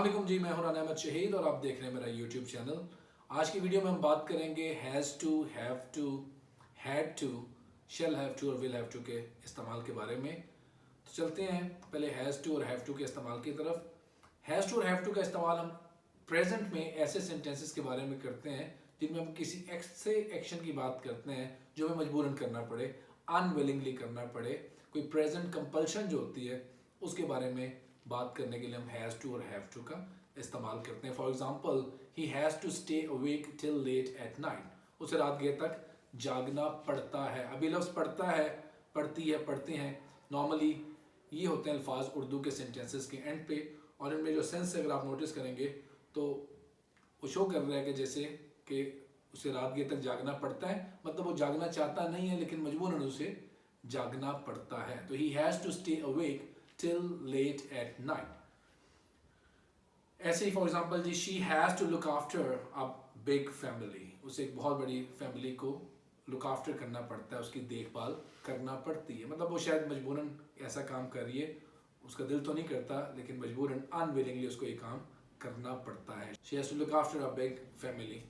अस्सलाम जी, मैं हूं राना अहमद शहीद और आप देख रहे हैं मेरा यूट्यूब चैनल। आज की वीडियो में हम बात करेंगे has to, have to, had to, shall have to और विल हैव टू के इस्तेमाल के बारे में। तो चलते हैं पहले हैज़ टू और हैव टू के इस्तेमाल की तरफ। हैज़ टू और हैव टू का इस्तेमाल हम प्रेजेंट में ऐसे सेंटेंसेस के बारे में करते हैं जिनमें हम किसी ऐसे एक्शन की बात करते हैं जो हमें मजबूरन करना पड़े, अनविलिंगली करना पड़े, कोई प्रेजेंट कंपल्शन जो होती है उसके बारे में बात करने के लिए हम हैज़ टू और हैव टू का इस्तेमाल करते हैं। For example, he has to stay awake till late at night, उसे रात देर तक जागना पड़ता है। अभी लफ्ज़ पड़ता है, पढ़ती है, पढ़ते हैं, नॉर्मली ये होते हैं अल्फाज उर्दू के सेंटेंसेस के एंड पे, और इनमें जो सेंस अगर आप नोटिस करेंगे तो वो शो कर रहा है कि जैसे कि उसे रात देर तक जागना पड़ता है, मतलब वो जागना चाहता नहीं है लेकिन मजबूरन उसे जागना पड़ता है। तो he has to stay awake till late at night। ऐसे ही फॉर एग्जाम्पल जी, she has to look after a big family, उसे एक बहुत बड़ी फैमिली को लुक आफ्टर करना पड़ता है, उसकी देखभाल करना पड़ती है, मतलब वो शायद मजबूरन ऐसा काम कर रही है, उसका दिल तो नहीं करता लेकिन मजबूरन अनविलिंगली उसको ये काम करना पड़ता है। She has to look after a big family.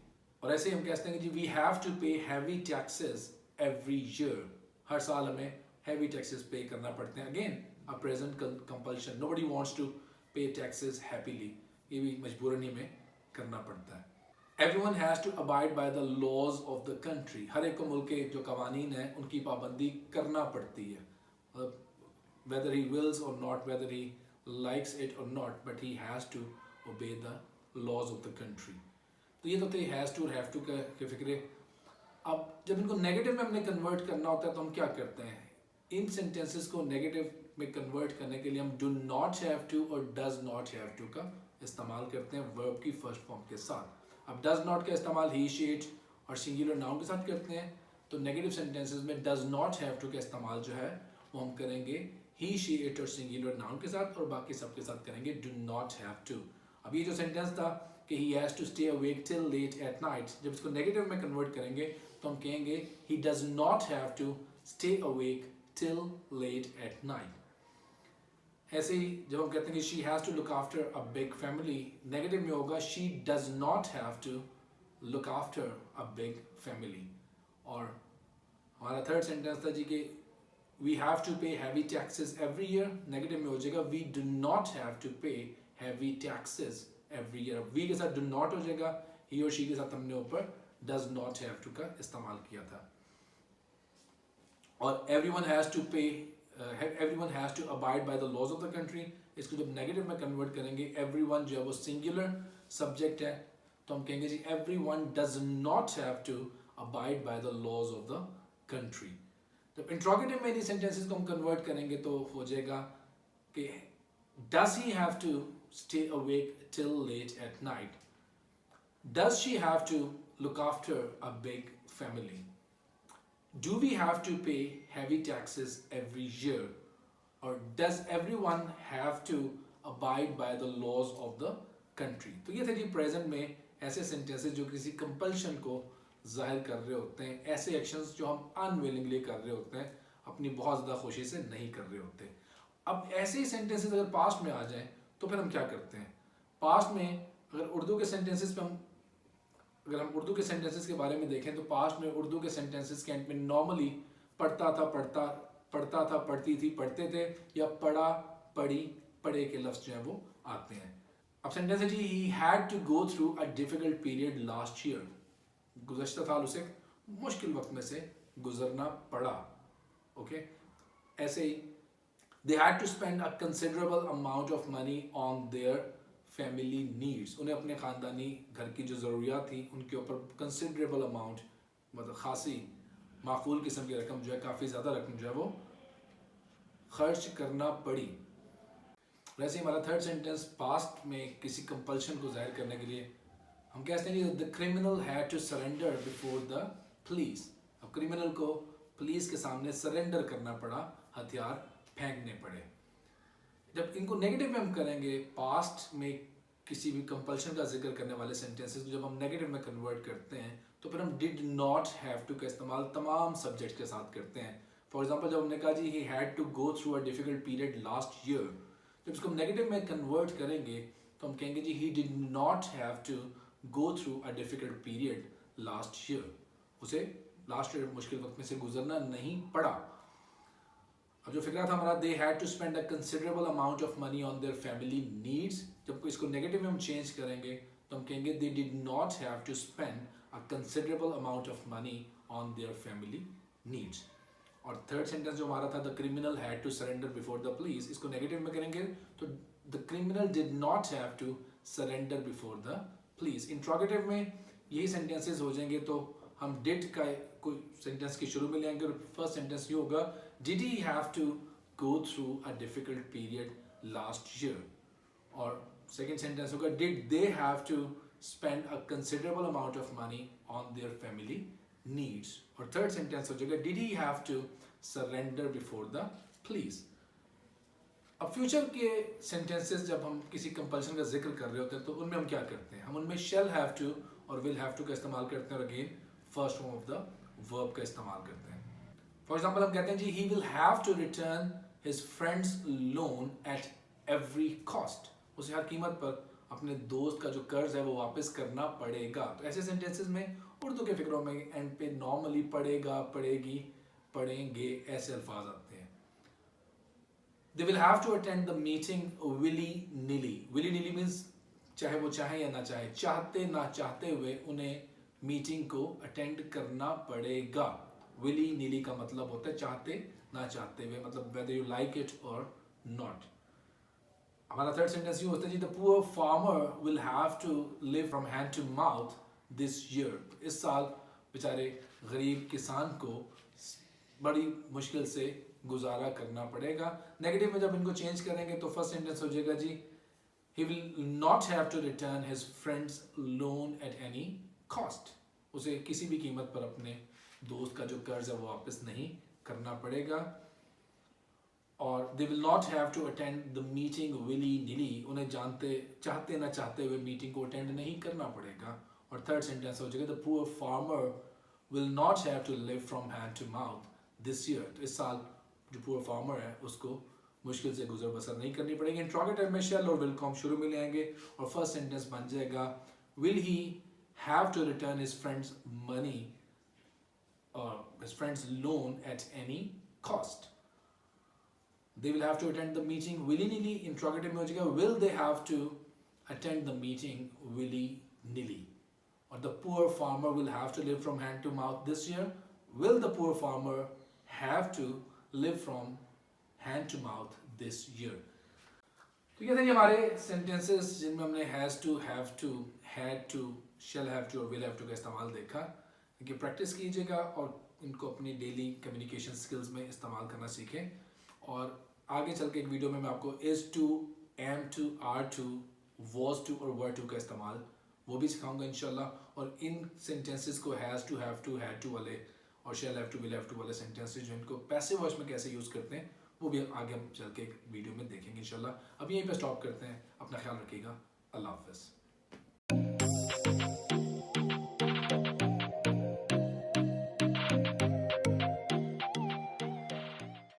और ऐसे ही हम कहते हैं कि जी we have to pay heavy taxes every year, हर साल हमें हैवी टैक्सेस पे करना पड़ते हैं। Again a present compulsion, nobody wants to pay taxes happily, ये भी मजबूरन ही में करना पड़ता है। Everyone has to abide by the laws of the country, हर एक को मुल्क के जो कवानीन हैं उनकी पाबंदी करना पड़ती है, whether he wills or not, whether he likes it or not, but he has to obey the laws of the country। तो ये तो थे हैज़ टू और हैव टू के फिक्रे। अब जब इनको नेगेटिव में हमने कन्वर्ट करना होता है तो हम क्या करते हैं, इन सेंटेंसेस को नेगेटिव में कन्वर्ट करने के लिए हम डू नॉट हैव टू और डज नॉट हैव टू का इस्तेमाल करते हैं वर्ब की फर्स्ट फॉर्म के साथ। अब डज नॉट का इस्तेमाल ही, शी, इट और सिंगुलर नाउन के साथ करते हैं, तो नेगेटिव सेंटेंसेस में डज नॉट हैव टू का इस्तेमाल जो है वो हम करेंगे ही, शी, इट और सिंगुलर नाउन के साथ, और बाकी सबके साथ करेंगे डू नॉट हैव टू। अब ये जो सेंटेंस था कि he has to stay awake till late at night, जब इसको नेगेटिव में कन्वर्ट करेंगे तो हम कहेंगे he does not have to stay awake till late at night. ऐसे ही जब हम कहते हैं कि she has to look after a big family, negative में होगा she does not have to look after a big family. और हमारा थर्ड सेंटेंस था जी कि we have to pay heavy taxes every year, negative में हो जाएगा we do not have to pay heavy taxes every year. We के साथ डू नॉट हो जाएगा, ही और शी के साथ हमने ऊपर डज नॉट हैव टू का इस्तेमाल किया था। और एवरीवन हैज़ टू पे, everyone has to abide by the laws of the country, इसको जब नेगेटिव में कन्वर्ट करेंगे, everyone जो है वो सिंगुलर सब्जेक्ट है, तो हम कहेंगे जी everyone does not have to abide by the laws of the country। जब इंट्रोगेटिव में इन सेंटेंसेस को हम कन्वर्ट करेंगे तो हो जाएगा कि does he have to stay awake till late at night, does she have to look after a big family, do we have to pay heavy taxes every year, or does everyone have to abide by the laws of the country। तो ये थे जी present में ऐसे sentences जो किसी compulsion को जाहिर कर रहे होते हैं, ऐसे एक्शंस जो हम अनविलिंगली कर रहे होते हैं, अपनी बहुत ज़्यादा खुशी से नहीं कर रहे होते। अब ऐसे ही सेंटेंसेस अगर पास्ट में आ जाएं तो फिर हम क्या करते हैं, पास्ट में अगर उर्दू के सेंटेंसेस पे हम अगर हम उर्दू के सेंटेंसेस के बारे में देखें तो पास्ट में उर्दू के सेंटेंसेस के एंड में नॉर्मली पढ़ता था, पढ़ता था, पढ़ती थी, पढ़ते थे, या पढ़ा, पढ़ी, पढ़े के लफ्ज़ जो हैं वो आते हैं। अब सेंटेंस है जी he had to go through a difficult period last year, गुज़श्ता साल उसे मुश्किल वक्त में से गुजरना पड़ा। ओके, ऐसे ही they had to spend a considerable amount of money on their family needs, उन्हें अपने ख़ानदानी घर की जो ज़रूरियात थी उनके ऊपर कंसिडरेबल अमाउंट, मतलब खासी माकूल किस्म की रकम जो है, काफ़ी ज़्यादा रकम जो है वो खर्च करना पड़ी। वैसे हमारा थर्ड सेंटेंस पास्ट में किसी कंपल्शन को जाहिर करने के लिए हम कहते हैं the criminal had to surrender before the police. अब क्रिमिनल को पुलिस के सामने सरेंडर करना पड़ा, हथियार फेंकने पड़े। जब इनको नेगेटिव में हम करेंगे, पास्ट में किसी भी कंपल्शन का जिक्र करने वाले सेंटेंसेस को जब हम नेगेटिव में कन्वर्ट करते हैं तो फिर हम डिड नॉट हैव टू का इस्तेमाल तमाम सब्जेक्ट के साथ करते हैं। फॉर एग्जांपल जब हमने कहा जी he had to go through a difficult period last year, जब इसको हम नेगेटिव में कन्वर्ट करेंगे तो तो हम कहेंगे जी he did not have to go through a difficult period last year. उसे लास्ट ईयर मुश्किल वक्त में से गुजरना नहीं पड़ा. अब जो फिक्रा था हमारा, they had to spend a considerable amount of money on their family needs. जब इसको नेगेटिव में हम चेंज करेंगे तो हम कहेंगे they did not have to spend a considerable amount of money on their family needs. और थर्ड सेंटेंस जो हमारा था, the criminal had to surrender before the police, इसको नेगेटिव में करेंगे तो the criminal did not have to surrender before the police. Interrogative में यही सेंटेंसेस हो जाएंगे तो हम did का कोई सेंटेंस के शुरू में ले आएंगे और फर्स्ट सेंटेंस ये होगा did he have to go through a difficult period last year. और सेकेंड सेंटेंस होगा did they have to spend a considerable amount of money on their family needs. और थर्ड सेंटेंस हो जाएगा did he have to surrender before the police. अब future के sentences जब हम किसी कंपल्शन का जिक्र कर रहे होते हैं तो उनमें हम क्या करते हैं, हम उनमें shall have to और will have to का इस्तेमाल करते हैं और again first form of the verb का इस्तेमाल करते हैं. फॉर एग्जाम्पल हम कहते हैं जी he will have to return his friend's loan at every cost. उसे हर कीमत पर अपने दोस्त का जो कर्ज है वो वापस करना पड़ेगा. तो ऐसे सेंटेंसेस में उर्दू के फिक्रों में एंड पे नॉर्मली पड़ेगा, पड़ेगी, पढ़ेंगे ऐसे अल्फाज आते हैं. They will have to attend the meeting willy nilly. Willy nilly means चाहे वो चाहे या ना चाहे, चाहते ना चाहते हुए उन्हें मीटिंग को अटेंड करना पड़ेगा. willy nilly का मतलब होता है चाहते ना चाहते हुए, मतलब whether you like it or not. हमारा थर्ड सेंटेंस ये होता है जी the poor farmer will have to live from hand to mouth this year. इस साल बेचारे गरीब किसान को बड़ी मुश्किल से गुजारा करना पड़ेगा. नेगेटिव में जब इनको चेंज करेंगे तो फर्स्ट सेंटेंस हो जाएगा जी he will not have to return his friend's loan at any cost. उसे किसी भी कीमत पर अपने दोस्त का जो कर्ज है वो वापस नहीं करना पड़ेगा. और they will not have to attend the meeting willy nilly. उन्हें चाहते ना चाहते हुए मीटिंग को अटेंड नहीं करना पड़ेगा. और थर्ड सेंटेंस हो जाएगा the poor farmer will not have to live from hand to mouth this year. तो इस साल जो poor farmer है उसको मुश्किल से गुजर बसर नहीं करनी पड़ेगी. इंट्रोगेटिव में shall और will को हम शुरू में ले आएंगे और फर्स्ट सेंटेंस बन जाएगा will he have to return his friend's money or his friend's loan at any cost. They will have to attend the meeting willy nilly. Interrogative में हो जाएगा will they have to attend the meeting willy nilly. और the poor farmer will have to live from hand to mouth this year. Will the poor farmer have to live from hand to mouth this year. तो ये थे हमारे sentences जिनमें हमने has to, have to, had to, shall have to और will have to का इस्तेमाल देखा. इनकी प्रैक्टिस कीजिएगा और इनको अपनी डेली कम्युनिकेशन स्किल्स में इस्तेमाल करना सीखें. और आगे चल के एक वीडियो में मैं आपको is to, am to, are to, was to और were to का इस्तेमाल वो भी सिखाऊंगा इंशाल्लाह. और इन सेंटेंसेस को has to, have to, had to वाले और shall have to, will have to वाले सेंटेंसेस जो इनको पैसिव वॉइस में कैसे यूज़ करते हैं वो भी आगे हम चल के एक वीडियो में देखेंगे इंशाल्लाह. अब यहीं पे स्टॉप करते हैं. अपना ख्याल रखिएगा. अल्लाह हाफ़िज़.